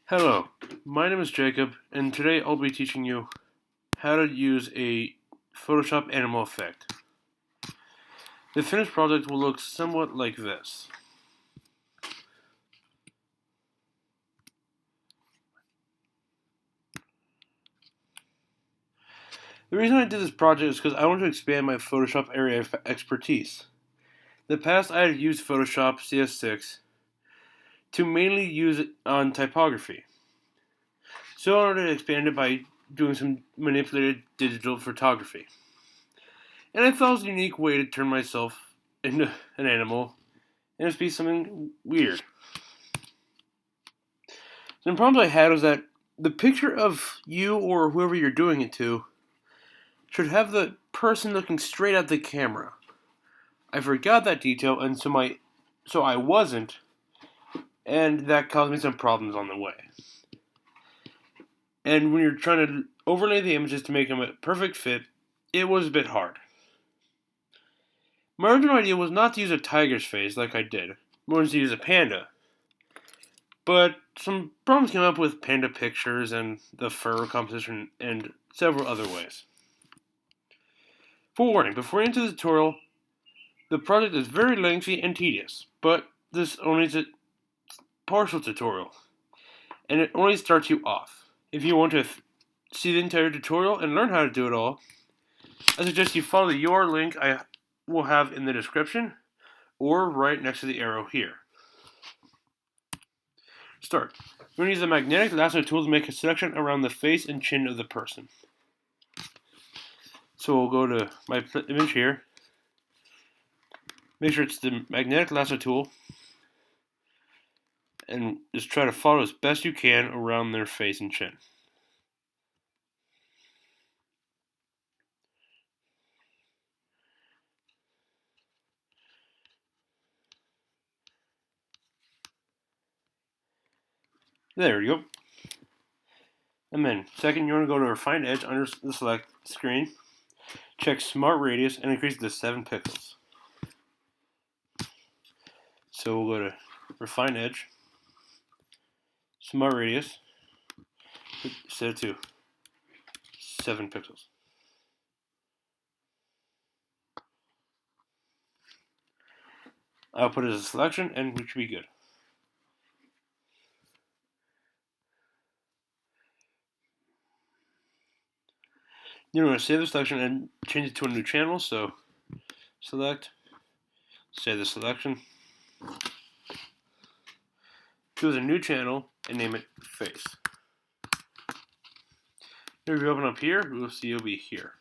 Hello, my name is Jacob, and today I'll be teaching you how to use a Photoshop animal effect. The finished project will look somewhat like this. The reason I did this project is because I want to expand my Photoshop area of expertise. In the past, I had used Photoshop CS6 to mainly use it on typography. So I wanted to expand it by doing some manipulated digital photography. And I thought it was a unique way to turn myself into an animal and just be something weird. The problem I had was that the picture of you or whoever you're doing it to should have the person looking straight at the camera. I forgot that detail, and so I wasn't, and that caused me some problems on the way. And when you're trying to overlay the images to make them a perfect fit, it was a bit hard. My original idea was not to use a tiger's face like I did, more to use a panda. But some problems came up with panda pictures and the fur composition and several other ways. Forewarning, before we enter the tutorial, the project is very lengthy and tedious, but this only is a partial tutorial, and it only starts you off. If you want to see the entire tutorial and learn how to do it all, I suggest you follow the URL link I will have in the description, or right next to the arrow here. Start. We're going to use the magnetic lasso tool to make a selection around the face and chin of the person. So we'll go to my image here. Make sure it's the magnetic lasso tool, and just try to follow as best you can around their face and chin. There you go. And then, second, you want to go to Refine Edge under the select screen, check Smart Radius, and increase it to 7 pixels. So we'll go to Refine Edge, Smart Radius, set it to 7 pixels. I'll put it as a selection, and we should be good. You want to save the selection and change it to a new channel, so select, save the selection, choose a new channel, and name it Face. If you open up here, we'll see it'll be here.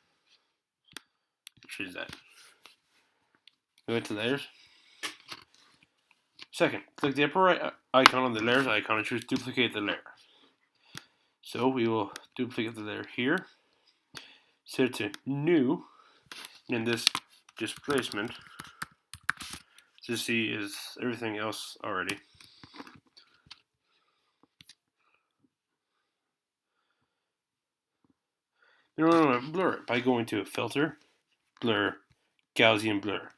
Choose that. Go to layers. Second, click the upper right icon on the layers icon and choose duplicate the layer. So we will duplicate the layer here, set it to new, and this displacement to see is everything else already. Then we're going to blur it by going to Filter, Blur, Gaussian Blur.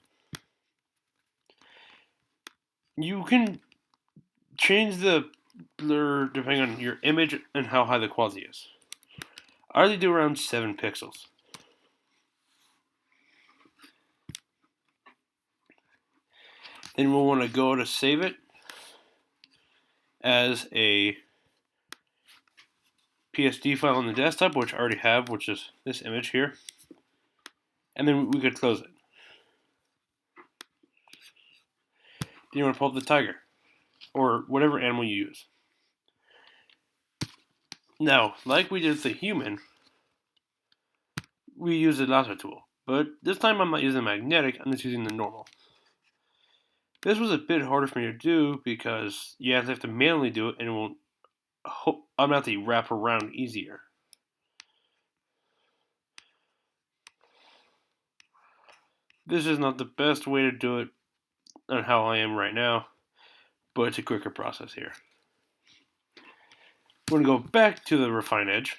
You can change the blur depending on your image and how high the quality is. I usually do around 7 pixels. Then we'll want to go to save it as a PSD file on the desktop, which I already have, which is this image here. And then we could close it. Then you want to pull up the tiger, or whatever animal you use. Now, like we did with the human, we use the lasso tool. But this time I'm not using the magnetic, I'm just using the normal. This was a bit harder for me to do because you have to manually do it and it won't automatically wrap around easier. This is not the best way to do it on how I am right now, but it's a quicker process here. We're going to go back to the Refine Edge,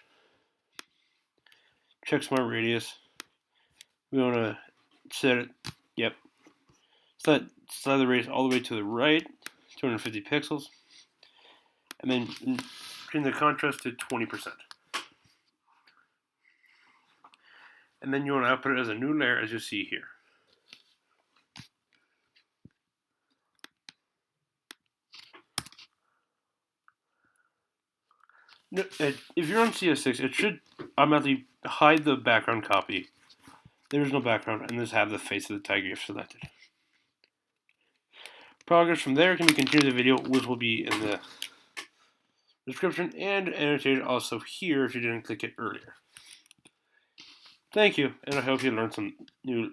check Smart Radius. We want to set it, slide the radius all the way to the right, 250 pixels, and then Turn the contrast to 20%. And then you want to output it as a new layer, as you see here. If you're on CS6, it should automatically hide the background copy. There's no background, and just have the face of the tiger you've selected. Progress from there can be continued in the video, which will be in the description and annotated also here if you didn't click it earlier. Thank you, and I hope you learned some new